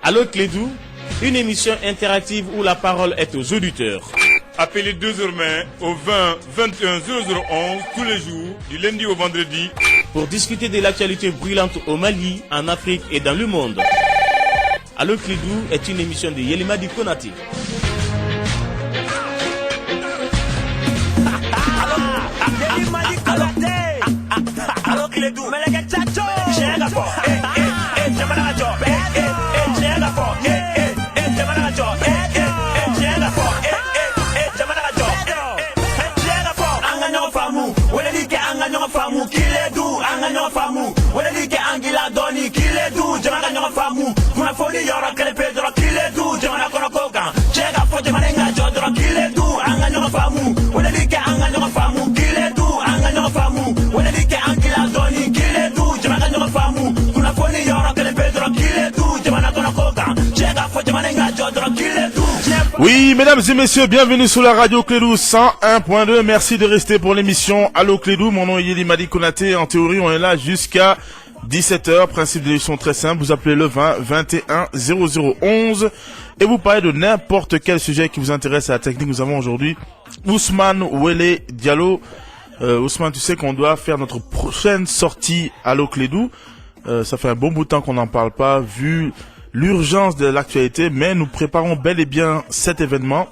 Allô Clédou, une émission interactive où la parole est aux auditeurs. Appelez désormais au 20 21 0011 tous les jours, du lundi au vendredi, pour discuter de l'actualité brûlante au Mali, en Afrique et dans le monde. Allô Clédou est une émission de Yelimadi Konaté. Allô Clédou, Oui, mesdames et messieurs, bienvenue sur la radio Clédou 101.2. Merci de rester pour l'émission Allô Clédou. Mon nom est Yelimadi Konaté. En théorie, on est là jusqu'à 17h. Principe de l'émission très simple. Vous appelez le 20 21 0011 et vous parlez de n'importe quel sujet qui vous intéresse à la technique. Nous avons aujourd'hui Ousmane Wele Diallo. Ousmane, tu sais qu'on doit faire notre prochaine sortie Allô Clédou. Ça fait un bon bout de temps qu'on n'en parle pas, vu l'urgence de l'actualité, mais nous préparons bel et bien cet événement.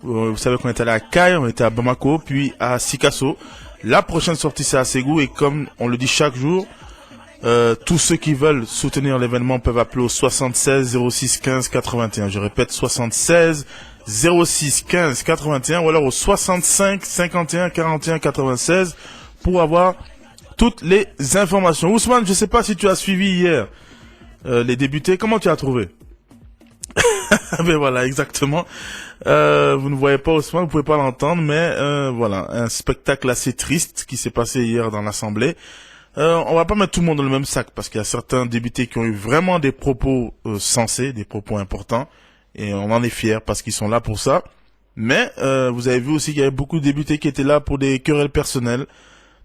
Vous savez qu'on est allé à Caille, on était à Bamako, puis à Sikasso. La prochaine sortie, c'est à Ségou, et comme on le dit chaque jour, tous ceux qui veulent soutenir l'événement peuvent appeler au 76 06 15 81. Je répète, 76 06 15 81, ou alors au 65 51 41 96 pour avoir toutes les informations. Ousmane, je sais pas si tu as suivi hier les débutés. Comment tu as trouvé? Mais voilà, exactement. Vous ne voyez pas Ousmane, vous pouvez pas l'entendre, mais voilà, un spectacle assez triste qui s'est passé hier dans l'Assemblée. On va pas mettre tout le monde dans le même sac parce qu'il y a certains députés qui ont eu vraiment des propos sensés, des propos importants, et on en est fiers parce qu'ils sont là pour ça. Mais vous avez vu aussi qu'il y avait beaucoup de députés qui étaient là pour des querelles personnelles,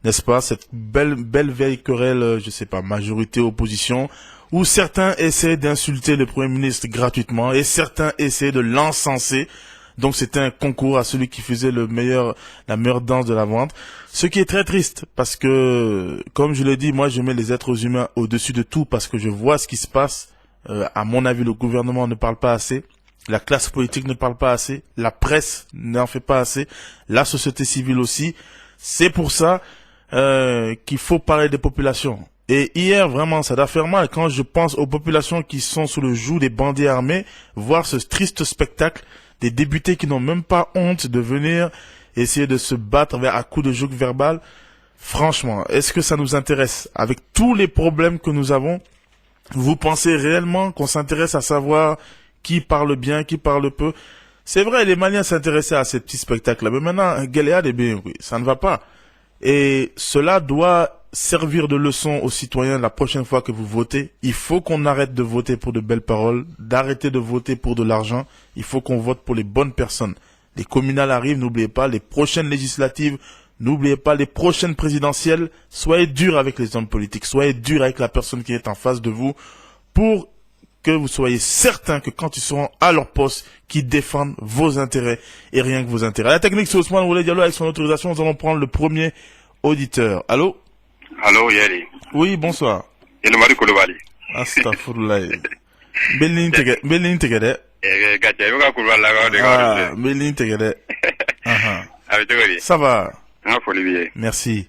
n'est-ce pas? Cette belle vieille querelle, je sais pas, majorité opposition, où certains essaient d'insulter le Premier ministre gratuitement et certains essaient de l'encenser. Donc c'était un concours à celui qui faisait la meilleure danse de la vente. Ce qui est très triste parce que, comme je l'ai dit, moi je mets les êtres humains au-dessus de tout parce que je vois ce qui se passe. À mon avis, le gouvernement ne parle pas assez. La classe politique ne parle pas assez. La presse n'en fait pas assez. La société civile aussi. C'est pour ça qu'il faut parler des populations. Et hier, vraiment, ça doit faire mal quand je pense aux populations qui sont sous le joug des bandits armés, voir ce triste spectacle des députés qui n'ont même pas honte de venir essayer de se battre à coups de joug verbal. Franchement, est-ce que ça nous intéresse? Avec tous les problèmes que nous avons, vous pensez réellement qu'on s'intéresse à savoir qui parle bien, qui parle peu? C'est vrai, les Maliens s'intéressaient à ces petits spectacles-là, mais maintenant, Galéade, oui, ça ne va pas. Et cela doit servir de leçon aux citoyens la prochaine fois que vous votez. Il faut qu'on arrête de voter pour de belles paroles, d'arrêter de voter pour de l'argent. Il faut qu'on vote pour les bonnes personnes. Les communales arrivent, n'oubliez pas, les prochaines législatives, n'oubliez pas, les prochaines présidentielles. Soyez dur avec les hommes politiques, soyez dur avec la personne qui est en face de vous pour que vous soyez certains que quand ils seront à leur poste, qu'ils défendent vos intérêts et rien que vos intérêts. La technique, c'est Ousmane Wele Diallo. Avec son autorisation, nous allons prendre le premier auditeur. Allô? Allô, Yeri. Oui, bonsoir. Yelimadi Koulibaly. Astagfirullah. Belin tegede. Gacha, yoga Koulibaly la de Ah, belin tegede. Avec Yeri. Ça va? Ah, faut lui. Merci.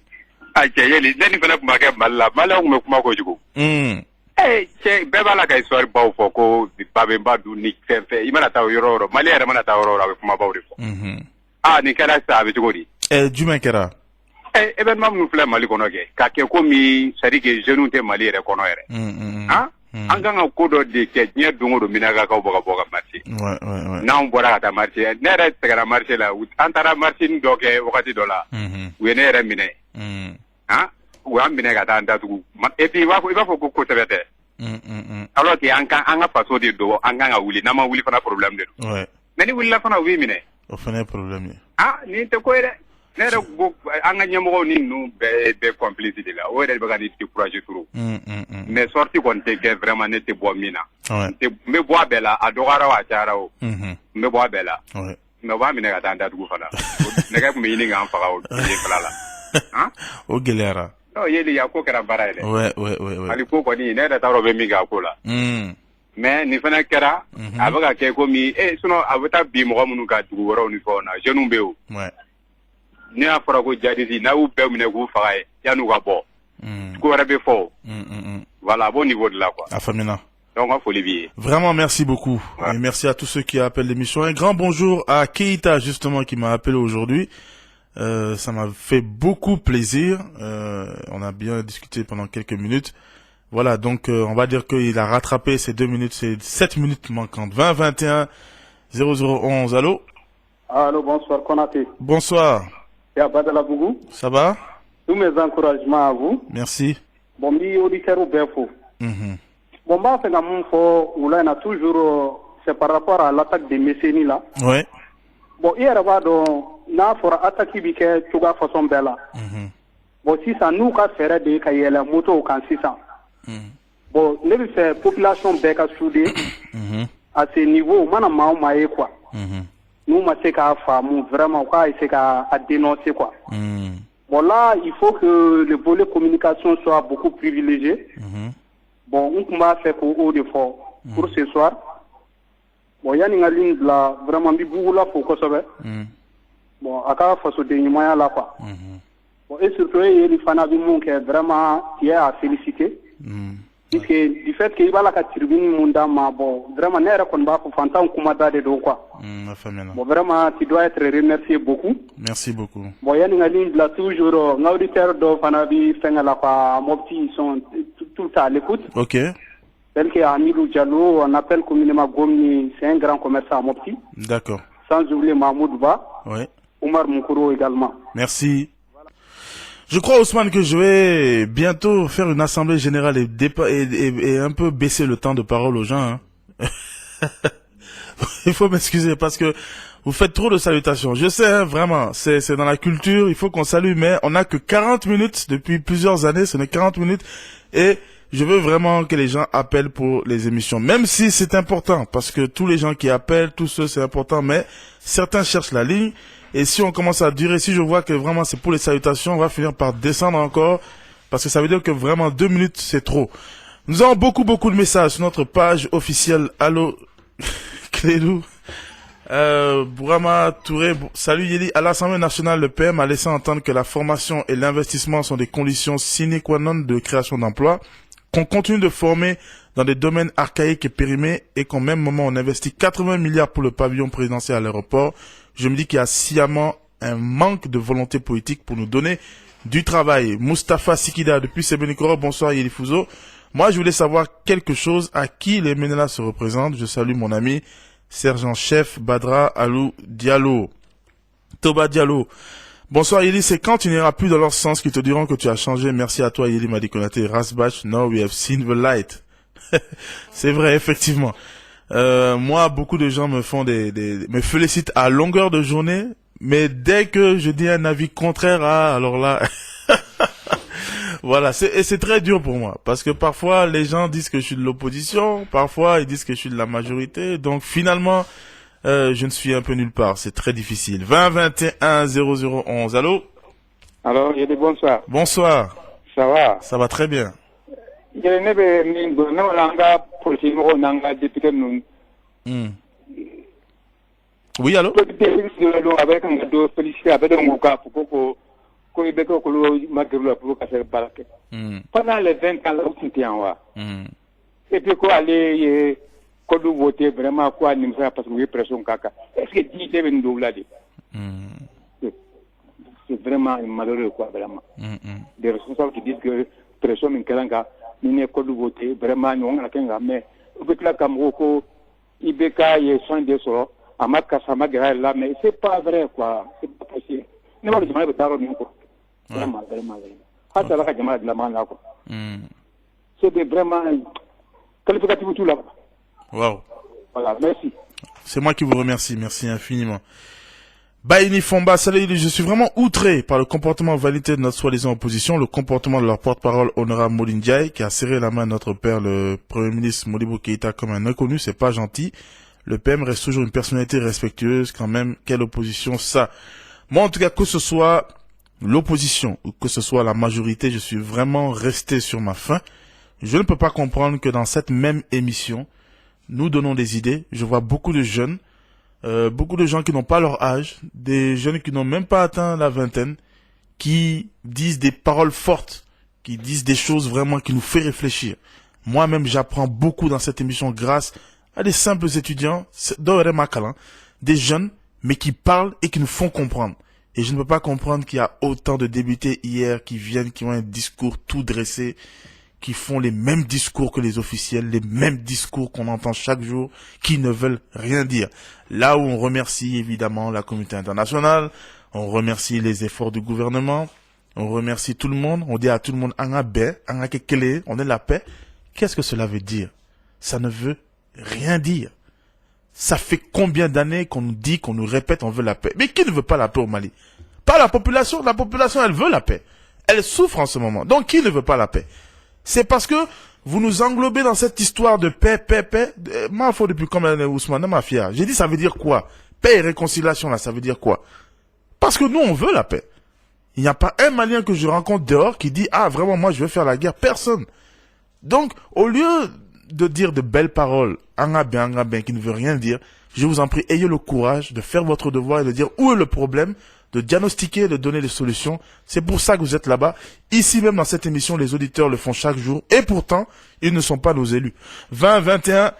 Ah, Yeri, nani fana kuma ke malla, malla ko me kuma ko jugo. Che, beba la ka histoire ba fo ko babemba du ni fenfe. Imana ta yoro, mali era mana ta yoro avec kuma ba wori fo. Ah, ni kala sa avec Yori. Juma kera. Événement nous filɛ Mali kɔnɔ kɛ k'a kɛ komi c'est à dire que jeunes tɛ Mali yɛrɛ kɔnɔ yɛrɛ an kan ka ko dɔ de kɛ diɲɛ don o don minɛnkaw bɔ ka bɔ ka marché n'anw bɔra ka taa marché ne yɛrɛ sɛgɛnna marché la an taara marché dɔ kɛ wagati dɔ la u ye ne yɛrɛ minɛ u y'an minɛ ka taa an datugu et puis i b'a fɔ ko kosɛbɛ tɛ alors que an ka faso de don an kan ka wuli n'an ma wuli fana problème de don mais ni wulila fana u b'i minɛ O fana ye problème ye. Ah, nin tɛ ko ye dɛ. Ne yɛrɛ ko an ka ɲɛmɔgɔw ni ninnu bɛɛ complice de la. O yɛrɛ de bɛ ka ni décourager trop. Mais sortie kɔni tɛ kɛ vraiment ne tɛ bɔ min na. N bɛ bɔ a bɛɛ la, a dɔgɔyara o a cayara o. N bɛ bɔ a bɛɛ la. Mais u b'a minɛ ka taa an datugu fana. Nɛgɛ tun bɛ ɲini k'an faga o fila la. O gɛlɛyara. Yeli a ko kɛra baara ye dɛ. Ouais. Hali ko kɔni ne yɛrɛ t'a dɔn bɛ min kɛ a ko la. Mais nin fana kɛra a bɛ ka kɛ komi sinon a bɛ taa bi mɔgɔ minnu ka dugu wɛrɛw ni fɛnw na jeunes bɛ yen o. Ne y'a fɔra ko jadisi n'a y'u bɛɛ minɛ k'u faga ye yan'u ka bɔ. Ko wɛrɛ bɛ fɔ o. Voilà, à bon niveau de là quoi. A faamuna. Donc on folie bien. Vraiment merci beaucoup. Et merci à tous ceux qui appellent l'émission. Un grand bonjour à Keita justement qui m'a appelé aujourd'hui. Ça m'a fait beaucoup plaisir. On a bien discuté pendant quelques minutes. Voilà, donc on va dire qu'il a rattrapé ces 2 minutes, ces 7 minutes manquantes. 20 21 0011. Allô? Allô, bonsoir Konaté. Bonsoir. Et à Badala Bougou. Ça va? Tous mes encouragements à vous. Merci. Bon, mi auditeur ou befo. Bon, bah, c'est comme faut ou là, on a toujours, c'est par rapport à l'attaque des mécénies là. Ouais. Bon, hier, n'a fora attaque bi ke tuga façon bella. Bon, si ça nous ka faire de ka yela moto au kan 600. Bon, ne bi fait population beka soudé. À ce niveau, mana ma maé quoi. Nous ma c'est ka famu vraiment quoi, c'est ka à dénoncer quoi. Bon là, il faut que le volet communication soit beaucoup privilégié. Bon, on va faire pour haut d'effort pour ce soir. Bon, il y a une ligne là, vraiment, il beaucoup là pour que ça va. Bon, à cas face au dernier moyen là quoi. Bon, et surtout, il y a des gens qui est vraiment qui est à féliciter. Parce que du fait qu'il va la tribune mondama, bon, vraiment, n'est-ce qu'on va pour fantasme comme ça de quoi. Bon, vraiment, tu dois être remercié beaucoup. Merci beaucoup. Bon, il y a une ligne là toujours, l'auditeur de Fanabi Fengala quoi, Mopti, ils sont tout à l'écoute. Ok. Tel que Amilou Diallo, on appelle communément Gomni, c'est un grand commerçant à Mopti. D'accord. Sans oublier Mahmoud Ba. Oui. Omar Moukoro également. Merci. Je crois, Ousmane, que je vais bientôt faire une assemblée générale et un peu baisser le temps de parole aux gens. Hein. Il faut m'excuser parce que vous faites trop de salutations. Je sais, hein, vraiment, c'est dans la culture, il faut qu'on salue, mais on n'a que 40 minutes depuis plusieurs années, ce n'est 40 minutes. Et je veux vraiment que les gens appellent pour les émissions, même si c'est important, parce que tous les gens qui appellent, tous ceux, c'est important, mais certains cherchent la ligne. Et si on commence à durer, si je vois que vraiment c'est pour les salutations, on va finir par descendre encore, parce que ça veut dire que vraiment 2 minutes, c'est trop. Nous avons beaucoup de messages sur notre page officielle. Allô, Clédou. Bourama Touré, salut Yeli. À l'Assemblée nationale, le PM a laissé entendre que la formation et l'investissement sont des conditions sine qua non de création d'emplois, qu'on continue de former dans des domaines archaïques et périmés et qu'au même moment on investit 80 milliards pour le pavillon présidentiel à l'aéroport. Je me dis qu'il y a sciemment un manque de volonté politique pour nous donner du travail. Mustapha Sikida depuis Sebenikoro, bonsoir Yeli Fouzo. Moi, je voulais savoir quelque chose à qui les Ménélas se représentent. Je salue mon ami sergent-chef Badra Alou Diallo. Toba Diallo. Bonsoir Yeli, c'est quand tu n'iras plus dans leur sens qu'ils te diront que tu as changé. Merci à toi Yeli Madi Konaté. Rasbach, now we have seen the light. C'est vrai, effectivement. Moi, beaucoup de gens me font me félicitent à longueur de journée, mais dès que je dis un avis contraire alors là, voilà, c'est très dur pour moi, parce que parfois les gens disent que je suis de l'opposition, parfois ils disent que je suis de la majorité, donc finalement, je ne suis un peu nulle part, c'est très difficile. 20 21 0011, allô? Alors, il y a des bonsoir. Bonsoir. Ça va? Ça va très bien. Il y a une député. Oui, allô? Pendant les 20 ans, là, c'était en haut. Et puis, quoi, aller, quand vous votez vraiment, quoi, nous faire parce que vous avez pression caca. Est-ce que 10 devez nous doubler? C'est vraiment malheureux, quoi, vraiment. Des responsables qui disent que pression, mais il n'y a pas de voter, vraiment, nous, on a qu'un mais, au bout de la Cameroun, Ibeka, il y a soin de solo, Amaka, Samagra, là, mais c'est pas vrai, quoi. C'est pas possible. Nous, on va le faire, vraiment, vraiment. Hâte à la Jamala de la main, là, quoi. C'est vraiment qualificatif tout là. Wow. Voilà, merci. C'est moi qui vous remercie, merci infiniment. Baini Fomba, salut, je suis vraiment outré par le comportement validé de notre soi-disant opposition, le comportement de leur porte-parole honorable Moulin Diaye, qui a serré la main de notre père, le Premier ministre Modibo Keïta, comme un inconnu, c'est pas gentil. Le PM reste toujours une personnalité respectueuse, quand même. Quelle opposition, ça. Moi, en tout cas, que ce soit l'opposition ou que ce soit la majorité, je suis vraiment resté sur ma faim. Je ne peux pas comprendre que dans cette même émission, nous donnons des idées. Je vois beaucoup de jeunes, beaucoup de gens qui n'ont pas leur âge, des jeunes qui n'ont même pas atteint la vingtaine, qui disent des paroles fortes, qui disent des choses vraiment qui nous fait réfléchir. Moi-même, j'apprends beaucoup dans cette émission grâce à des simples étudiants, des jeunes, mais qui parlent et qui nous font comprendre. Et je ne peux pas comprendre qu'il y a autant de députés hier qui viennent, qui ont un discours tout dressé, qui font les mêmes discours que les officiels, les mêmes discours qu'on entend chaque jour, qui ne veulent rien dire. Là où on remercie évidemment la communauté internationale, on remercie les efforts du gouvernement, on remercie tout le monde, on dit à tout le monde, on est la paix. Qu'est-ce que cela veut dire? Ça ne veut rien dire. Ça fait combien d'années qu'on nous dit, qu'on nous répète, on veut la paix. Mais qui ne veut pas la paix au Mali? Pas la population. La population, elle veut la paix. Elle souffre en ce moment. Donc, qui ne veut pas la paix? C'est parce que vous nous englobez dans cette histoire de paix. Moi, faut depuis combien d'années, Ousmane, ma fille? J'ai dit, ça veut dire quoi? Paix et réconciliation, là, ça veut dire quoi? Parce que nous, on veut la paix. Il n'y a pas un Malien que je rencontre dehors qui dit, ah, vraiment, moi, je veux faire la guerre. Personne. Donc, au lieu de dire de belles paroles, qui ne veut rien dire, je vous en prie, ayez le courage de faire votre devoir et de dire où est le problème, de diagnostiquer, de donner des solutions. C'est pour ça que vous êtes là-bas. Ici même dans cette émission, les auditeurs le font chaque jour et pourtant, ils ne sont pas nos élus. 20 21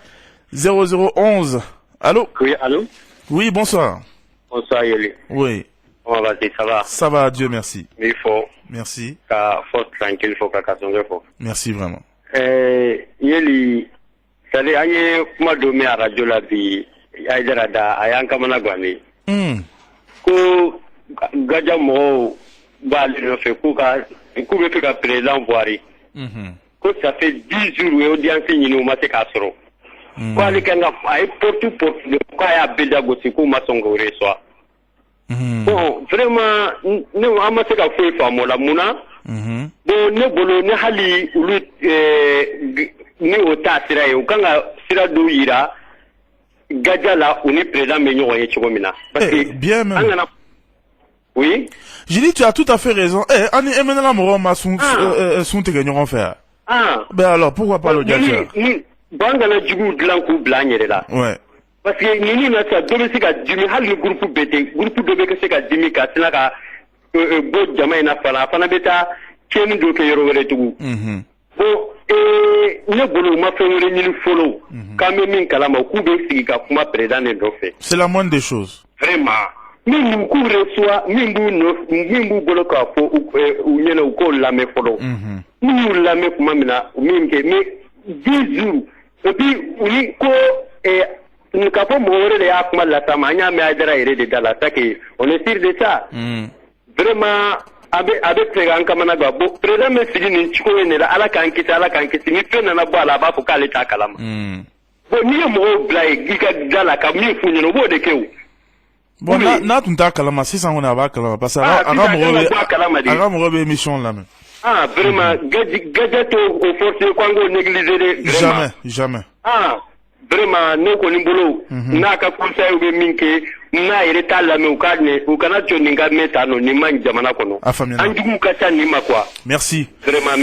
0011. Allô? Oui, allô? Oui, bonsoir. Bonsoir, Yeli. Oui. Comment vas-tu? Ça va? Ça va, Dieu merci. Il faut. Merci. Faut tranquille, faut qu'à faut. Merci vraiment. Yeli, c'est à dire comment donner à radio la vie, Aïdarada, Ayan Kamana Gwani. Ko Gadjamo, Bali, le fait, Kouka, Kouka, président Boari. Ko ça fait 10 jours où audience nous m'a fait Castro. Quoi, les Kanga, aïe, porte, de quoi y a Bédagosi, Kouma Songo, soit. Bon, vraiment, nous, à ma fait qu'à faire femme, la mouna. Bon, ne bolo ne hali ulu ne ota sira ye ukanga sira do yira gadjala uni président me nyoye chigomina parce que bien même. Oui, j'ai dit tu as tout à fait raison. Ani emenala moro ma sun te gagnon faire. Ben alors pourquoi pas le gadja? Bangala djugu dlanku blanyere la. Ouais. Parce que nini na sa dobe sika djimi hali groupe BT groupe dobe ke sika djimi ka sinaka bo jama ina fana beta kemi do ke yoro wele tugu bo ne bolo ma fe wele ni follow kame min kala ma ku be sigi ka kuma président do fe. C'est la moindre des choses. Vraiment min ku reçoit min bu bolo ka fo u nyela ko la me follow min la me kuma mina min ke me 10 jours et puis uni ko nous avons moré les actes mal la tamanya mais adra de dans l'attaque on est sûr de ça. Vraiment avec les gens comme on a beau président mais si ni chiko ne la ala kan kiti ni pe na ba la ba ko kale ta kalama bon ni mo blai giga dala ka mi fu ni no bo de kew bon na tunta kalama 600 on a ba kalama parce que aga mo be émission là même vraiment gadget au force kwango négliger jamais vraiment ne ko ni bolo na ka conseil ube minke na ireta la me ukadne ukana choninga meta no ni man jamana kono anjugu kata ni makwa. Merci vraiment,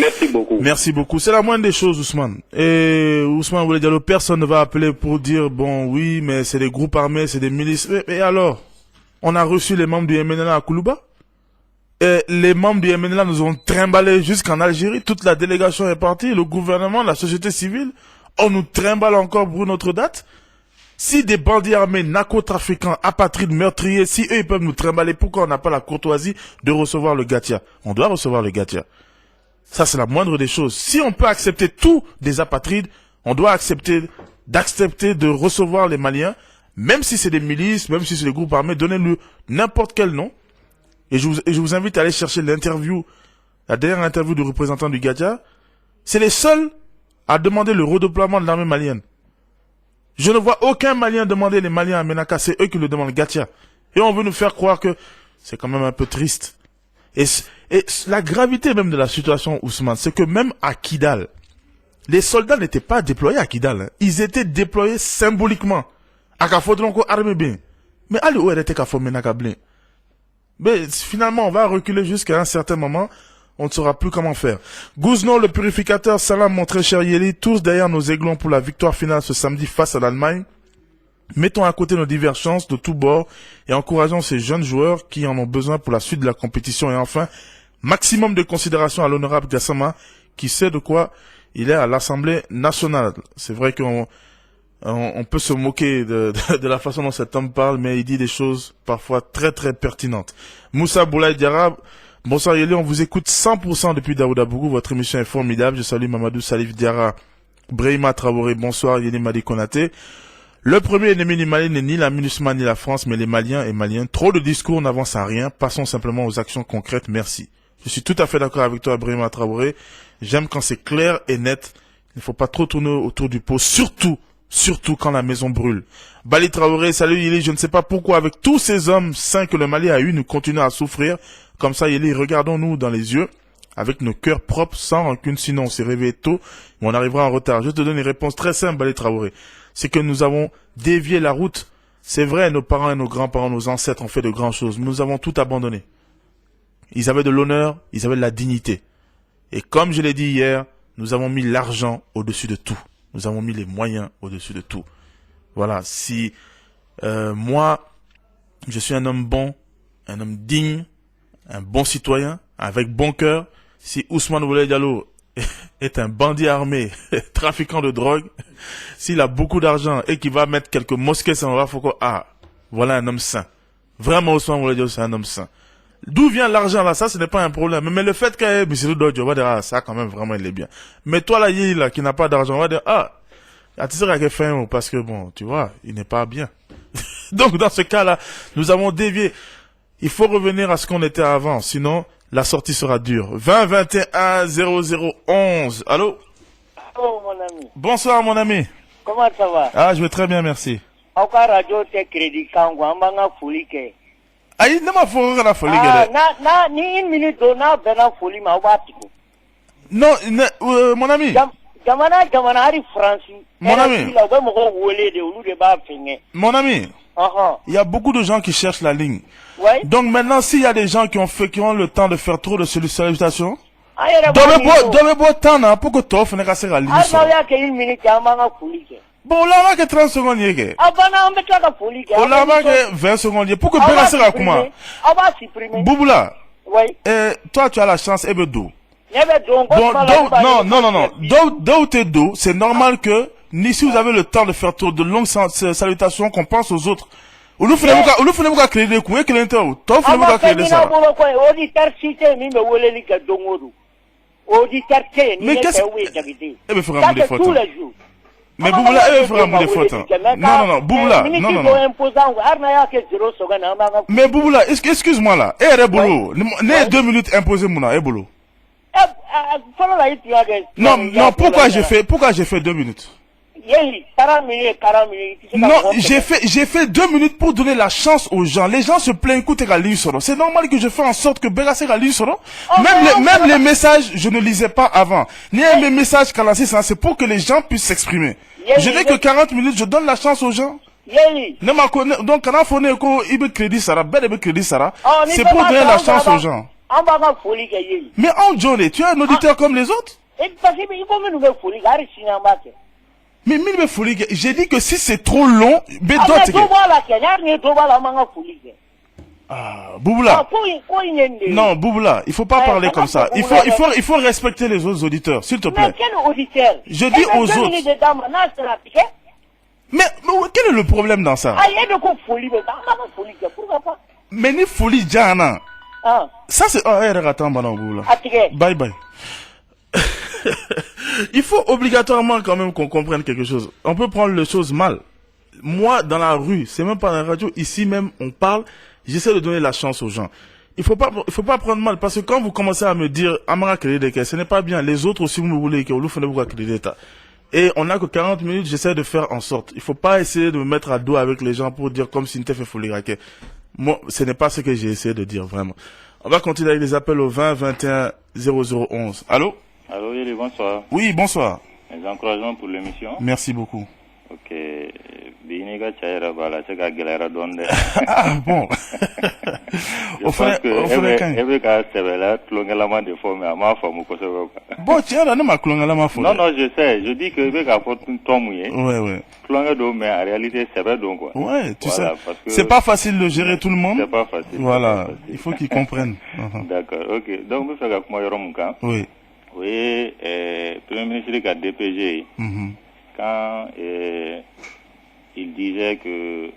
merci beaucoup. C'est la moindre des choses, Ousmane. Et Ousmane voulait dire personne ne va appeler pour dire bon oui mais c'est des groupes armés, c'est des milices. Et alors on a reçu les membres du MNLA à Koulouba et les membres du MNLA nous ont trimballé jusqu'en Algérie, toute la délégation est partie, le gouvernement, la société civile. On nous trimballe encore pour une autre date. Si des bandits armés, narcotrafiquants, apatrides, meurtriers, si eux ils peuvent nous trimballer, pourquoi on n'a pas la courtoisie de recevoir le Gatia? On doit recevoir le Gatia. Ça c'est la moindre des choses. Si on peut accepter tous des apatrides, on doit accepter de recevoir les Maliens, même si c'est des milices, même si c'est des groupes armés, donnez-le n'importe quel nom. Et je vous invite à aller chercher l'interview, la dernière interview du représentant du Gatia. C'est les seuls à demander le redéploiement de l'armée malienne. Je ne vois aucun Malien demander les Maliens à Menaka, c'est eux qui le demandent, Gatia. Et on veut nous faire croire que c'est quand même un peu triste. Et la gravité même de la situation, Ousmane, c'est que même à Kidal, les soldats n'étaient pas déployés à Kidal. Hein. Ils étaient déployés symboliquement. À Kafodronko armé bien. Mais allez où était Kafomena Kablin? Mais finalement, on va reculer jusqu'à un certain moment. On ne saura plus comment faire. Gouznon, le purificateur, salam, mon très cher Yeli, tous derrière nos aiglons pour la victoire finale ce samedi face à l'Allemagne. Mettons à côté nos divergences de tous bords et encourageons ces jeunes joueurs qui en ont besoin pour la suite de la compétition. Et enfin, maximum de considération à l'honorable Gassama, qui sait de quoi il est à l'Assemblée nationale. C'est vrai qu'on peut se moquer de la façon dont cet homme parle, mais il dit des choses parfois très très pertinentes. Moussa Boulaye Diarra, bonsoir Yeli, on vous écoute 100% depuis Daoudabougou, votre émission est formidable. Je salue Mamadou Salif Diarra, Brahima Traoré, bonsoir Yeli Madi Konaté. Le premier ennemi du Mali n'est ni la MINUSMA ni la France, mais les Maliens et Maliens. Trop de discours n'avancent à rien, passons simplement aux actions concrètes, merci. Je suis tout à fait d'accord avec toi Brahima Traoré, j'aime quand c'est clair et net, il ne faut pas trop tourner autour du pot, surtout quand la maison brûle. Bali Traoré, salut Yeli, je ne sais pas pourquoi avec tous ces hommes sains que le Mali a eu, nous continuons à souffrir. Comme ça, Yeli, regardons-nous dans les yeux, avec nos cœurs propres, sans rancune, sinon on s'est réveillé tôt, mais on arrivera en retard. Je te donne une réponse très simple, Bali Traoré. C'est que nous avons dévié la route. C'est vrai, nos parents et nos grands-parents, nos ancêtres ont fait de grandes choses. Nous avons tout abandonné. Ils avaient de l'honneur, ils avaient de la dignité. Et comme je l'ai dit hier, nous avons mis l'argent au-dessus de tout. Nous avons mis les moyens au-dessus de tout. Voilà, si moi, je suis un homme bon, un homme digne, un bon citoyen, avec bon cœur, si Ousmane Boulaye Diallo est un bandit armé, trafiquant de drogue, s'il a beaucoup d'argent et qu'il va mettre quelques mosquées sans voir, faut que, voilà un homme sain. Vraiment, Ousmane Boulaye Diallo, c'est un homme sain. D'où vient l'argent là, ça ce n'est pas un problème. Mais le fait que Bissirou Dodjo, on va dire, ça quand même vraiment il est bien. Mais toi là, Yéli là, qui n'a pas d'argent, on va dire, tu sais qu'il fait un, parce que bon, tu vois, il n'est pas bien. Donc dans ce cas-là, nous avons dévié. Il faut revenir à ce qu'on était avant, sinon la sortie sera dure. 20 21 0011. Allô? Oh mon ami. Bonsoir mon ami. Comment ça va? Je vais très bien, merci. Encore radio te crédit quand on m'a folie que. Aïe, ne m'a folie la folie. Ni une minute donna bena folie ma watiko. Non, mon ami. Jamana ari Francis. Mon ami. Mon ami. Il y a beaucoup de gens qui cherchent la ligne. Ouais. Donc maintenant, s'il y a des gens qui ont le temps de faire trop de sollicitations, donne-moi temps, hein, pour que tu offres la ligne. Bon, là, on a que 30 secondes, yége. On a que 20 secondes, pour que tu fasses la comment? Bouboula. Oui. Toi, tu as la chance, Ebedou. Bon, non. D'où t'es d'eau, c'est normal que, ni si vous avez le temps de faire trop de longues salutations, qu'on pense aux autres. Ou nous faisons créer des coups, et que l'intérieur, toi, vous faisons créer des ça. Mais qu'est-ce que, eh bien, faut ramener des photos. Mais Bouboula, elle fera des photos. Non, Bouboula, non. Mais Bouboula, excuse-moi là. Eh, boulot. Né 2 minutes imposé, mouna, boulot. Non, pourquoi j'ai fait 2 minutes? Non, j'ai fait 2 minutes pour donner la chance aux gens. Les gens se plaignent, écoutez, c'est normal que je fasse en sorte que Bégassé même les messages, je ne lisais pas avant. Ni mes messages c'est pour que les gens puissent s'exprimer. Je n'ai que 40 minutes, je donne la chance aux gens. Donc, quand on fait il crédit Sarah, c'est pour donner la chance aux gens. Mais en Johnny, tu es un auditeur comme les autres? Mais j'ai dit que si c'est trop long, Bouboula. Non, Bouboula, il faut pas parler comme ça. Il faut respecter les autres auditeurs, s'il te plaît. Je dis aux autres. Mais quel est le problème dans ça? Mais ni folie, Diana. Ça c'est... attends, Bouboula. Bye. Il faut obligatoirement quand même qu'on comprenne quelque chose. On peut prendre les choses mal. Moi, dans la rue, c'est même pas dans la radio, ici même, on parle, j'essaie de donner la chance aux gens. Il faut pas prendre mal, parce que quand vous commencez à me dire, Amara Kélédeke, ce n'est pas bien. Les autres aussi, vous me voulez que vous faites beaucoup Kélédeta. Et on n'a que 40 minutes, j'essaie de faire en sorte. Il faut pas essayer de me mettre à dos avec les gens pour dire comme si n'était fait folie raquer. Moi, ce n'est pas ce que j'ai essayé de dire, vraiment. On va continuer avec les appels au 20 21 0011. Allô? Allô, Yeli, bonsoir. Oui, bonsoir. Les encouragements pour l'émission. Merci beaucoup. Ok. Biniga Chayra Bala, c'est qu'à Galera Donde. Ah, bon. Je pense que Ebeka Sebela, Klongalama de Fome, à ma femme, ou bon, tiens, là, non, ma Klongalama Fome. Non, non, je sais. Je dis que Ebeka porte un tomouye. Ouais. Klongado, mais en réalité, c'est vrai donc, quoi. Ouais, tu sais. C'est pas facile de gérer tout le monde. C'est pas facile. Voilà. Il faut qu'ils comprennent. D'accord, ok. Donc, vous faites avec moi, Yoromka. Oui. Oui, Premier ministre de la DPG, quand il disait que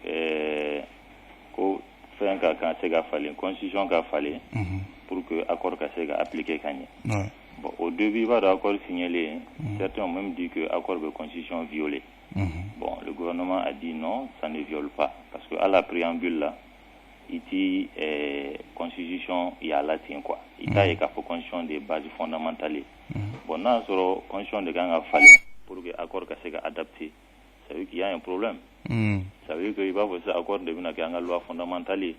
faire un cas une constitution qu'il fallait pour que l'accord soit appliqué. Bon, au début, il va d'accord signalé. Certains ont même dit que l'accord de constitution violé. Bon, le gouvernement a dit non, ça ne viole pas. Parce qu'à la préambule, là, il dit constitution, il y a latin quoi. Il y a une constitution des bases fondamentales. Bon, là, sur la constitution de gang a fallu pour que l'accord soit adapté. Ça veut dire qu'il y a un problème. Ça veut dire qu'il va faire accord de une loi fondamentale.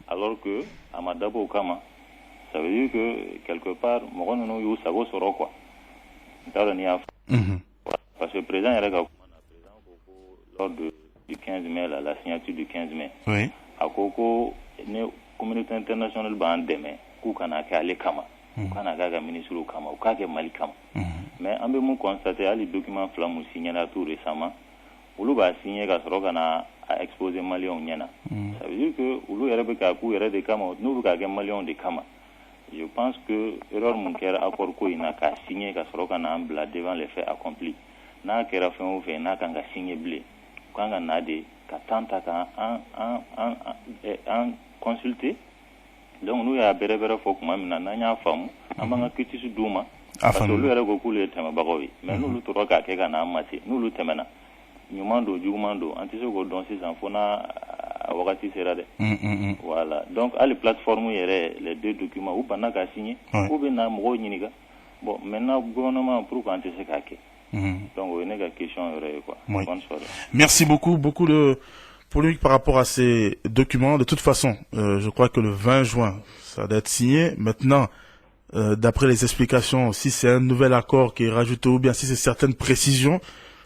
Alors que, à Madabo Kama, ça veut dire que quelque part, mon nom est ça va sur quoi. Parce que le président est lors du 15 mai, la signature du 15 mai. Oui. À Koko, la communauté internationale va en demain. Koukana Kale Kama. Koukana Gaga ministre Kama. Koukake Mali Kama. Mais on peut constater à les documents flammous signés tout récemment. Oulu va signer qu'à Sorokana a exposé Mali en Yana. Ça veut dire que Oulu Erebeka Kou Ere de Kama, nous Gagé Mali de Kama. Je pense que erreur mon cœur accord quoi il n'a qu'à signer qu'à Sorokana Ambla devant les faits accomplis. N'a qu'à faire un fait, n'a qu'à signer blé. Quand on a des tenta en consulter. Donc nous ya bere faut que même nanya famu amanga kitisu duma parce que lui era goku le tema bagowi mais nous le toro ka ke kana amati nous le temena nyumando jugumando antiso go don 600 fona wakati serade voilà donc à les plateformes les deux documents ou pendant qu'a signé ou bien na mo nyiniga bon maintenant gouvernement pour quand c'est ka ke donc on est la question quoi. Merci beaucoup de polémique par rapport à ces documents. De toute façon, je crois que le 20 juin, ça doit être signé. Maintenant, d'après les explications, si c'est un nouvel accord qui est rajouté ou bien si c'est certaines précisions,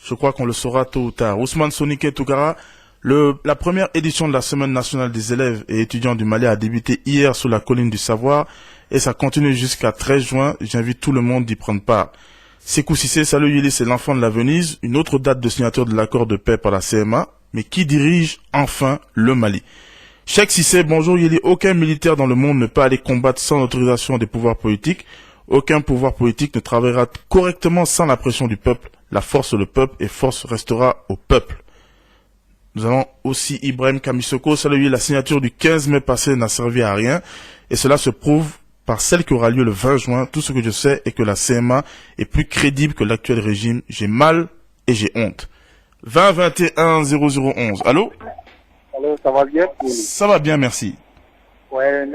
je crois qu'on le saura tôt ou tard. Ousmane Sonike Tougara, la première édition de la Semaine nationale des élèves et étudiants du Mali a débuté hier sur la colline du Savoir et ça continue jusqu'à 13 juin. J'invite tout le monde d'y prendre part. Sékou Cissé, salut Yili, c'est l'enfant de la Venise, une autre date de signature de l'accord de paix par la CMA, mais qui dirige enfin le Mali? Cheikh Cissé, bonjour Yili, aucun militaire dans le monde ne peut aller combattre sans l'autorisation des pouvoirs politiques, aucun pouvoir politique ne travaillera correctement sans la pression du peuple, la force le peuple et force restera au peuple. Nous avons aussi Ibrahim Kamisoko, salut Yili, la signature du 15 mai passé n'a servi à rien, et cela se prouve par celle qui aura lieu le 20 juin, tout ce que je sais est que la CMA est plus crédible que l'actuel régime. J'ai mal et j'ai honte. 20 21 0011. Allô? Allô, ça va bien? Ça va bien, merci. Ouais,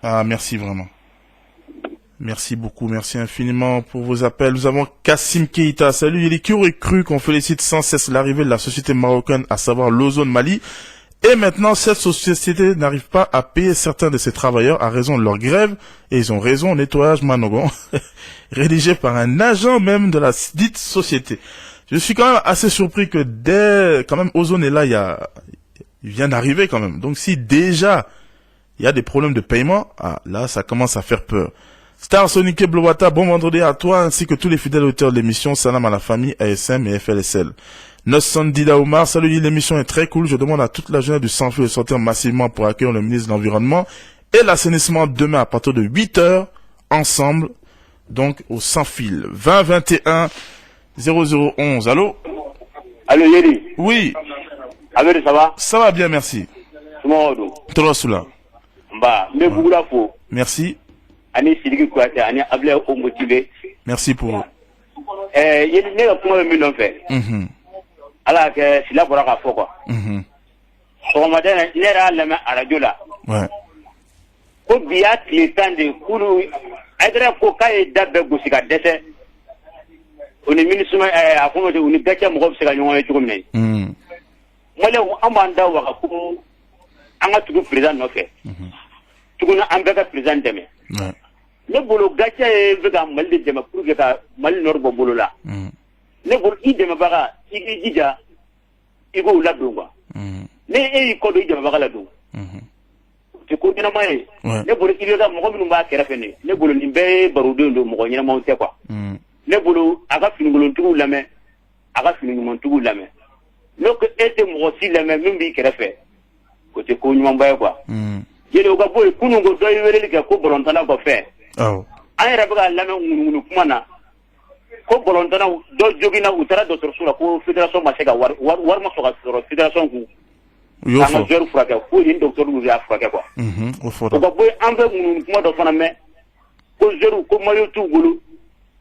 ah, merci vraiment. Merci beaucoup, merci infiniment pour vos appels. Nous avons Kassim Keita. Salut, il est qui aurait cru qu'on félicite sans cesse l'arrivée de la société marocaine, à savoir l'Ozone Mali. Et maintenant, cette société n'arrive pas à payer certains de ses travailleurs à raison de leur grève. Et ils ont raison, nettoyage Manogon, rédigé par un agent même de la dite société. Je suis quand même assez surpris que dès, quand même, Ozone est là, il vient d'arriver quand même. Donc si déjà, il y a des problèmes de paiement, là, ça commence à faire peur. Star Sonic Blowata, bon vendredi à toi, ainsi que tous les fidèles auteurs de l'émission. Salam à la famille ASM et FLSL. Nossandida Omar, salut, l'émission est très cool. Je demande à toute la jeunesse du Sans-Fil de sortir massivement pour accueillir le ministre de l'Environnement et l'assainissement demain à partir de 8h, ensemble, donc au Sans-Fil. 20 21 0011. Allô? Allô, Yeri? Oui. Allô, ça va? Ça va bien, merci. Toi, Soula. Merci. Merci pour. Ala ke sila bɔra ka fɔ quoi. Sɔgɔmada ne yɛrɛ lamɛn arajo la. Ko bi y'a tile 10 de kuru Aidara ko k'a ye da bɛɛ gosi ka dɛsɛ. O ni ministre a ko u ni bɛɛ cɛ mɔgɔ bɛ se ka ɲɔgɔn ye cogo min na. mole amanda wa ko anga tugu président no fe tuguna ambega président deme ne bolo gacha e vega malde deme pour que ka mal norbo bolo la ne bolo I deme baga igi jija igo la dunga ne e ko do deme baga la dunga te ko dina mai ne bolo iga mo ko minum ba kera fene ne bolo nimbe barudo ndo mo ko nyina mo te kwa ne bolo aga finingolo tugu lame aga finingolo tugu lame loko ete mo si lame mimbi kera fe ko te ko nyuma ba kwa yele ko boy kunungo do yele ke ko borontana ko fe ay rabaga lame ngunu kuma na ko borontana do jogina utara do sura ko fédération ma sega war ma soga sura fédération ku yo fo jor fraka ko yin docteur lu ya fraka ko o fo ko boy ambe ngunu kuma do fana me ko jeru ko mayo tu gulu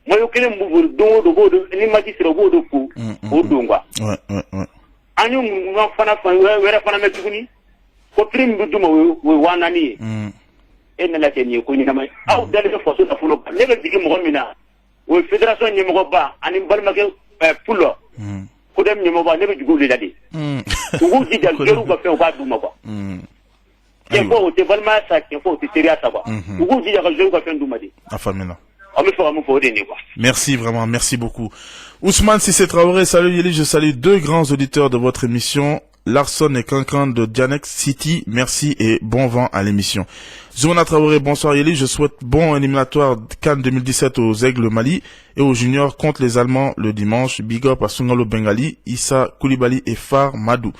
mayo kele mbugul do bodo ni magistrat bodo ku o dungwa anyu ngunu fana wera fana me tuguni ko prim buduma we wanani en la teni ko ni na mai aw dale ko so na fulo ne ga digi mo mina we fédération ni mo ba ani balma ke pulo ko dem ni mo ba ne be jugo le dadi ugu di dal jeru ba fe ba duma ko ke ko te balma sa ke ko te seria sa ba ugu di dal jeru ba fe duma di afamina merci vraiment, merci beaucoup. Ousmane Sissé Traoré, salut Yeli, je salue deux grands auditeurs de votre émission, Larson et Cancan de Dianex City, merci et bon vent à l'émission. Zouna Traoré, bonsoir Yeli, je souhaite bon éliminatoire CAN 2017 aux Aigles Mali et aux juniors contre les Allemands le dimanche. Big up à Sungalo Bengali, Issa Koulibaly et Far Madou.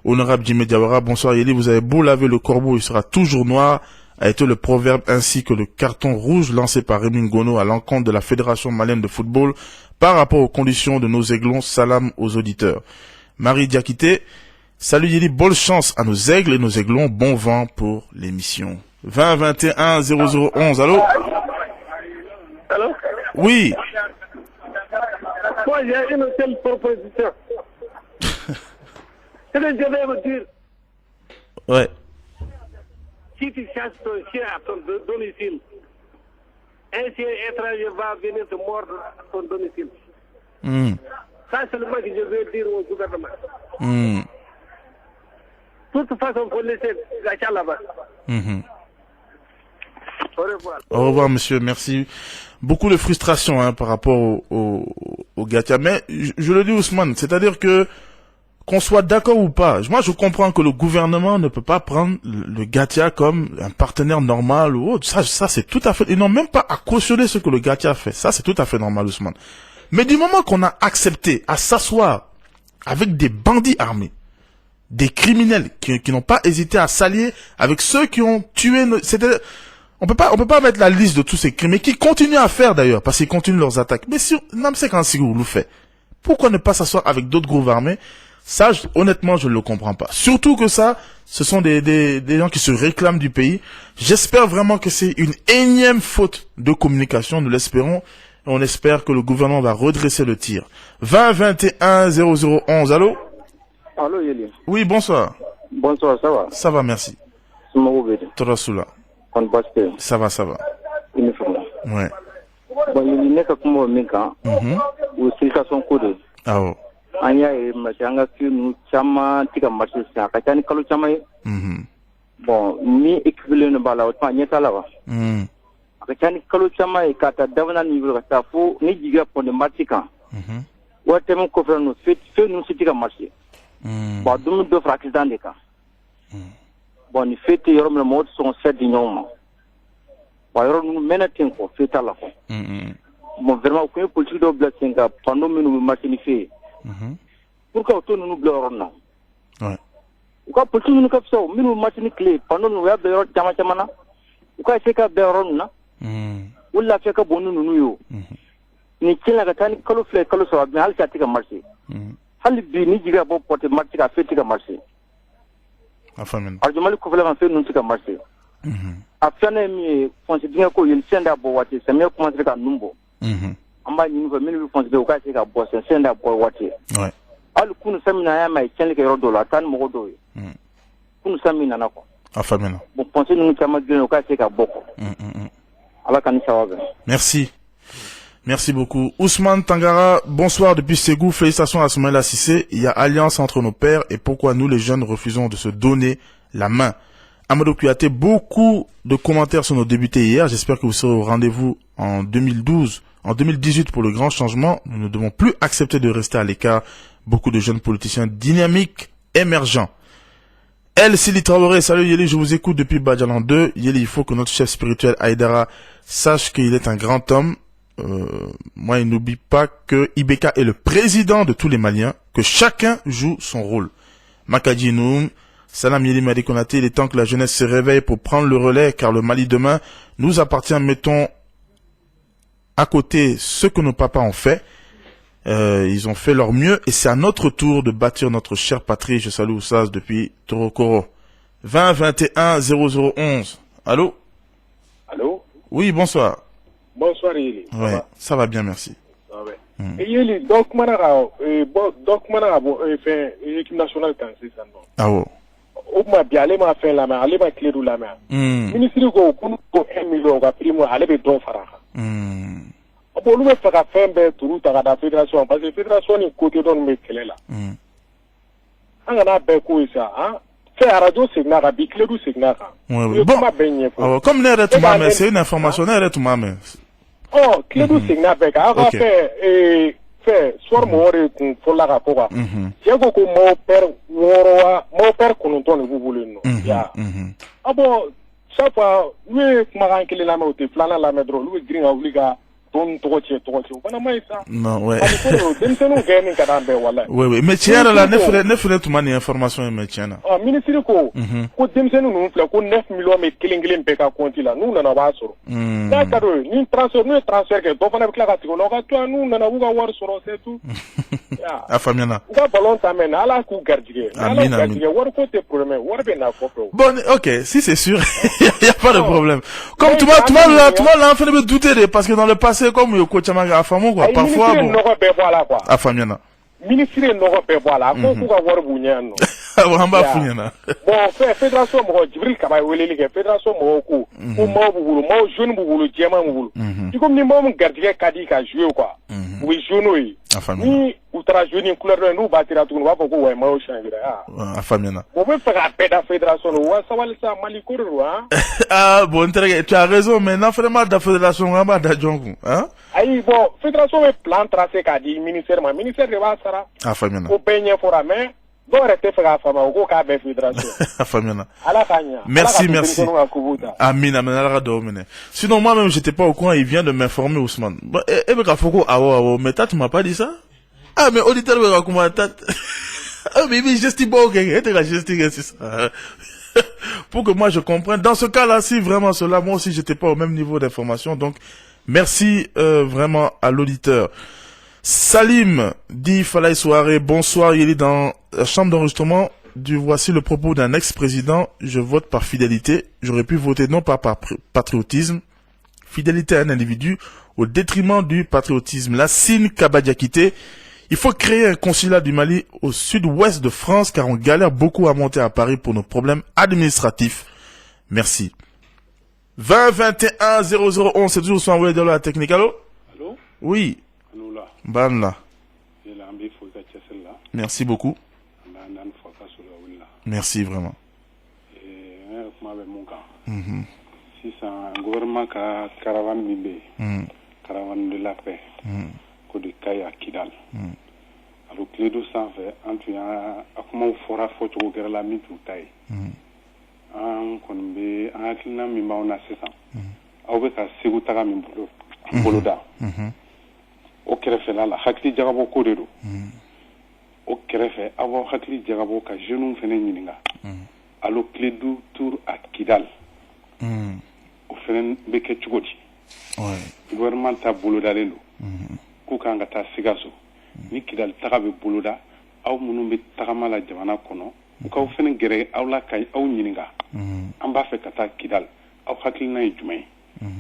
Honorable Jimé Diawara, bonsoir Yeli, vous avez beau laver le corbeau, il sera toujours noir, a été le proverbe ainsi que le carton rouge lancé par Rémi Ngono à l'encontre de la Fédération malienne de football par rapport aux conditions de nos aiglons. Salam aux auditeurs. Marie Diakité, salut Yeli, bonne chance à nos aigles et nos aiglons, bon vent pour l'émission. 20 21 0011, allô? Allô? Oui. Moi j'ai une telle proposition. C'est que je vais vous dire. Ouais. Si tu chasses ton chien à ton domicile, un chien étranger va venir te mordre à ton domicile. Ça, c'est le mot que je veux dire au gouvernement. De toute façon, il faut laisser Gacha là-bas. Au revoir. Au revoir, monsieur. Merci. Beaucoup de frustration par rapport au Gacha. Mais je le dis, Ousmane, c'est-à-dire que qu'on soit d'accord ou pas, moi je comprends que le gouvernement ne peut pas prendre le Gacha comme un partenaire normal ou autre. Ça c'est tout à fait... Ils n'ont même pas à cautionner ce que le Gacha fait. Ça c'est tout à fait normal, Ousmane. Mais du moment qu'on a accepté à s'asseoir avec des bandits armés, des criminels qui n'ont pas hésité à s'allier avec ceux qui ont tué... On peut pas mettre la liste de tous ces crimes, et qui continuent à faire d'ailleurs, parce qu'ils continuent leurs attaques. Mais si... Non, mais c'est quand Sigou le fait. Pourquoi ne pas s'asseoir avec d'autres groupes armés? Ça, honnêtement, je ne le comprends pas. Surtout que ça, ce sont des gens qui se réclament du pays. J'espère vraiment que c'est une énième faute de communication, nous l'espérons. On espère que le gouvernement va redresser le tir. 20 21 0011, allô? Allô, Yeli. Oui, bonsoir. Bonsoir, ça va? Ça va, merci. Torasula. Ça va, ça va. Ouais. Bon, il n'est que comme Mika, ou c'est ça son coup de. Ah oh. Anya e machanga kinu chama tika marché sa kachani kalu chama bon ni équivalent bala o pa nyeta lawa kachani kalu chama e kata davana ni bulu kata fu ni jiga ponde martika wote mo ko frano fait nous sitika marché bon dum do accident de ka bon ni fait yorom le mot son set nyoma bon yorom menatin ko fait ala ko bon vraiment ko politique do blasinga pendant minu marché ni fait pourquoi tout nous blorons ouais pourquoi politique nous cap ça minu matini clé pendant nous ya bero chama chama na pourquoi c'est ka beron na wala fait ka bonu nous yo ni kila ka tani kalo fle kalo so mais hal chatika marché hal bi ni jiga bo porte marché ka fait tika marché afamen arjumali ko fle fait nous tika marché afana mi fonse dinga ko yel senda bo wati samia ko marché ka numbo amba ni ko minu fonse be ka ka bo senda bo wati ouais al kunu samina ya mai chen ke rodo la tan mo do kunu samina nako afamena bon pensez nous chama geno ka se ka boko ala kan sawabe merci Merci beaucoup. Ousmane Tangara, bonsoir depuis Ségou. Félicitations à Soumaïla Cissé. Il y a alliance entre nos pères et pourquoi nous les jeunes refusons de se donner la main. Amadou Kouyaté, beaucoup de commentaires sur nos débutés hier. J'espère que vous serez au rendez-vous en 2018 pour le grand changement. Nous ne devons plus accepter de rester à l'écart. Beaucoup de jeunes politiciens dynamiques, émergents. El Sili Traoré, salut Yeli, je vous écoute depuis Badjalan 2. Yeli, il faut que notre chef spirituel Aïdara sache qu'il est un grand homme. Moi, il n'oublie pas que Ibeka est le président de tous les Maliens, que chacun joue son rôle. Makadji Noum, Salam Yeli Madi Konaté, il est temps que la jeunesse se réveille pour prendre le relais, car le Mali demain nous appartient. Mettons à côté ce que nos papas ont fait. Ils ont fait leur mieux et c'est à notre tour de bâtir notre chère patrie. Je salue Oussaz depuis Torokoro. 20 21 0011. Allô? Allô? Oui, bonsoir. Bonsoir, Yeli. Ouais, ça va bien, merci. Ah ouais. Et Yeli, donc, fait l'équipe nationale quand c'est ça, non? Ah ouais. Au moins, bien, allez m'a fait la main, allez m'a clé de la main. Ministre, pour 1 million, primo, allez me donner farah. Bon, nous, faire la fin de tout à la fédération, parce que la fédération est côté dans le télé là. On a bien quoi ça, hein? C'est la radio signal, la biclé du signal. Oui, bon. Comme n'est tout ma main, c'est une information, n'est tout ma main. Oh, clé du signal, on va faire, soit mort et pour la rapport. Il y a beaucoup mon père, qu'on entend, vous voulez, non? Ah bon, ça fois, lui, marin qu'il est la main, ou t'es flanant la main drôle, lui, green, obliga. Non, ouais. Oui, mais tiens, là, ne ferait tout mal information, mais tiens. Ah, ministre, ko demsenu nous fait ko 9 millions mais killing peka compte là, nous n'en avons pas. D'accord, ni transfert que donc on a claqué on a toi nous n'en avons pas voir sur c'est tout. Ah, Famiana. On va ballon ça mais ala ku gardien. Ala gardien, war côté problème, war ben na kopro. Bon, OK, si c'est sûr, il y a pas de problème. Comme tout le monde là en fait de me douter parce que dans le passé comme le coach Amaga Afamo quoi parfois bon Afamiana ministre n'aura pas voilà ko ku ga war bunyano amba funyana bon fédération mo Jibril Kaba weleli ke fédération mo ko mo bugulu mo jeune bugulu jema bugulu comme ni mo gardien kadi ka jouer quoi oui jeune ni ultra jeune couleur nous batira tout va ko ouais mo changer Afamiana bon me faire la fédération wa ça va ça Mali Koro ah bon tu as raison mais non vraiment la fédération amba da jongu hein ayi bon fédération est plan tracé kadi ministère de va sara Afamiana o penye fora mais do rete faire fama o ka be fédération Afamiana ala kanya merci amina menala domine sinon moi même j'étais pas au courant il vient de m'informer Ousmane et be ka foko awo mais tu m'as pas dit ça ah mais auditeur be comment tat ah mais gesti bon et te la gesti c'est ça pour que moi je comprenne dans ce cas-là si vraiment cela moi aussi j'étais pas au même niveau d'information donc merci vraiment à l'auditeur. Salim dit Falaï Soirée, bonsoir, il est dans la chambre d'enregistrement du voici le propos d'un ex-président, je vote par fidélité, j'aurais pu voter non pas par patriotisme, fidélité à un individu au détriment du patriotisme. Lassine Kabadiakité, il faut créer un consulat du Mali au sud-ouest de France car on galère beaucoup à monter à Paris pour nos problèmes administratifs. Merci. 20 21 0011, c'est toujours envoyé dans la technique. Allô? Allô? Oui. Allô là. Ban là. Merci beaucoup. Merci vraiment. Si c'est un gouvernement qui a caravane Mibé, caravane de la paix, que de Kaya Kidal. Alors que les deux s'en fait, comment on fera photo de la mythe ou taille. En Konbe, en Atlina Mima, on a 600. Avec un Segutara Mimbolo, Boloda. Au Kerefe là, la Hakli Jarabo Kodero. Au Kerefe, avant Hakli Jarabo, ka Jeune Fénéninga. Alors que les deux tours à Kidal. Au Fénén Beke Tchugoti. Le gouvernement ta Boloda Lelo. Koukanga ta Sigaso. Ni Kidal Tarabe Boloda. Aou Mounoumbe Taramala Javana Kono. Ou ka Fénén Gere, Aou la Kay, Aou Nininga. Amba fe kata Kidal. Aou Haklina yi Jumay.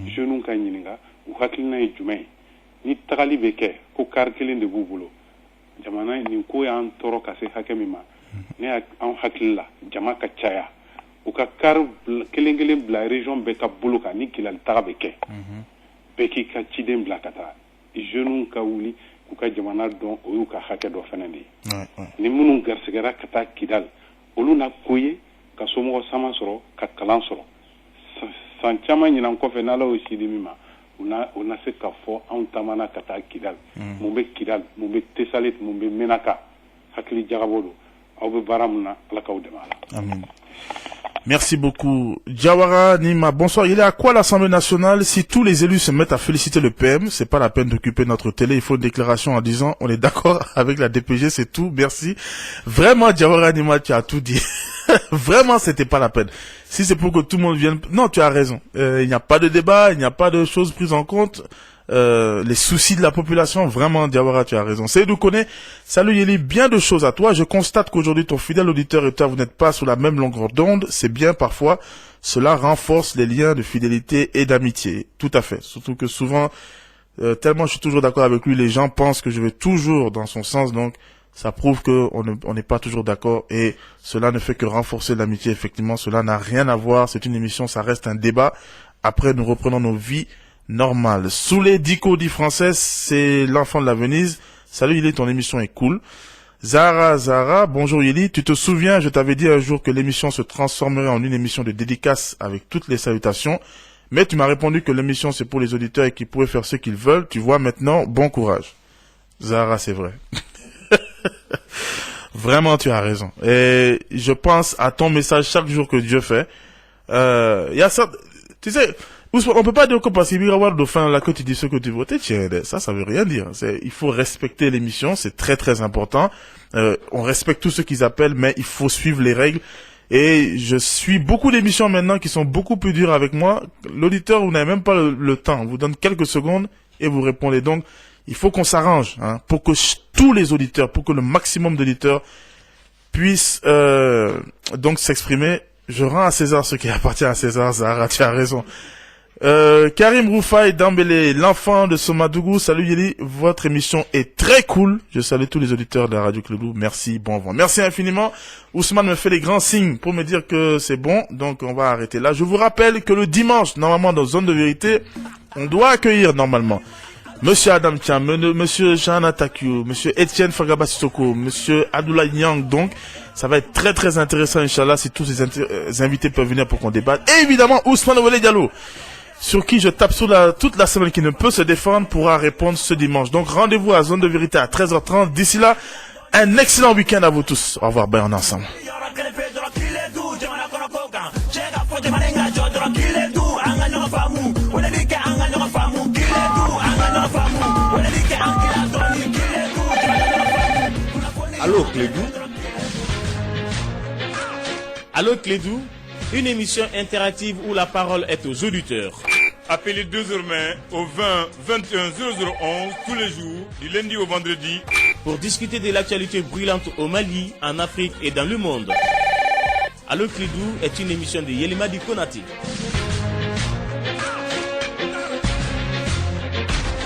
Jeune ka Nininga. Ou Haklina yi Jumay. Ni Tagali Beke, ko Karkelin de Boubulo. Jamana ni ko ya Antoro Kase Hakemima. Ne an Haklila, Jamaka Chaya. Ou ka Kar Kelengelen Bla région Beka Buluka, ni Kilal Tarabeke. Beki ka Chidem Blakata. jeune ka wuli ku ka jamana dɔn o y'u ka hakɛ dɔ fɛnɛ de ye ni minnu garisigɛra ka taa kidal olu na ko ye ka somɔgɔ sama sɔrɔ ka kalan sɔrɔ san caman ɲinan kɔfɛ n'ala y'o si di min ma u na se ka fɔ anw taamana ka taa kidal mun bɛ kidal mun bɛ tesalit mun bɛ menaka hakili jagabɔ don aw bɛ baara min na ala k'aw dɛmɛ a la. Amen. Merci beaucoup. Jawara Nima, bonsoir. Il est à quoi l'Assemblée nationale? Si tous les élus se mettent à féliciter le PM, c'est pas la peine d'occuper notre télé. Il faut une déclaration en disant on est d'accord avec la DPG, c'est tout. Merci. Vraiment, Jawara Nima, tu as tout dit. Vraiment, c'était pas la peine. Si c'est pour que tout le monde vienne, non, tu as raison. Il n'y a pas de débat, il n'y a pas de choses prises en compte. Les soucis de la population, vraiment, Diawara, tu as raison. Seydou Kone, salut Yeli, bien de choses à toi. Je constate qu'aujourd'hui, ton fidèle auditeur et toi, vous n'êtes pas sur la même longueur d'onde. C'est bien parfois. Cela renforce les liens de fidélité et d'amitié. Tout à fait. Surtout que souvent, tellement je suis toujours d'accord avec lui, les gens pensent que je vais toujours dans son sens. Donc, ça prouve que on n'est pas toujours d'accord et cela ne fait que renforcer l'amitié. Effectivement, cela n'a rien à voir. C'est une émission, ça reste un débat. Après, nous reprenons nos vies normales. Soulé Diko dit française, c'est l'enfant de la Venise. Salut Yeli, ton émission est cool. Zara, bonjour Yeli. Tu te souviens, je t'avais dit un jour que l'émission se transformerait en une émission de dédicace avec toutes les salutations. Mais tu m'as répondu que l'émission c'est pour les auditeurs et qu'ils pourraient faire ce qu'ils veulent. Tu vois maintenant, bon courage. Zara, c'est vrai. Vraiment, tu as raison. Et je pense à ton message chaque jour que Dieu fait. Y a ça, tu sais, on peut pas dire que parce qu'il va y avoir dauphin là que tu dis ce que tu veux. Tiens, ça veut rien dire. Il faut respecter l'émission, c'est très très important. On respecte tout ce qu'ils appellent, mais il faut suivre les règles. Et je suis beaucoup d'émissions maintenant qui sont beaucoup plus dures avec moi. L'auditeur, vous n'avez même pas le temps. On vous donne quelques secondes et vous répondez. Donc, il faut qu'on s'arrange, hein, pour que tous les auditeurs, pour que le maximum d'auditeurs puissent donc s'exprimer. Je rends à César ce qui appartient à César. Zahra, tu as raison. Karim Roufaï Dambélé, l'enfant de Somadougou. Salut Yeli, votre émission est très cool. Je salue tous les auditeurs de la Radio Clédou. Merci, bon vent. Merci infiniment. Ousmane me fait les grands signes pour me dire que c'est bon. Donc on va arrêter là. Je vous rappelle que le dimanche, normalement dans Zone de Vérité, on doit accueillir normalement Monsieur Adam Tiam, Monsieur Shana Takio, Monsieur Etienne Fagabasitoko, Monsieur Abdoulaye Nyang. Donc, ça va être très très intéressant, Inch'Allah, si tous ces invités peuvent venir pour qu'on débatte. Et évidemment, Ousmane Ouele Diallo, sur qui je tape sur toute la semaine, qui ne peut se défendre, pourra répondre ce dimanche. Donc, rendez-vous à Zone de Vérité à 13h30. D'ici là, un excellent week-end à vous tous. Au revoir, ben on est ensemble. Allô Clédou. Allô Clédou, une émission interactive où la parole est aux auditeurs. Appelez désormais au 20 21 0011 tous les jours, du lundi au vendredi, pour discuter de l'actualité brûlante au Mali, en Afrique et dans le monde. Allô Clédou est une émission de Yelimadi Konati.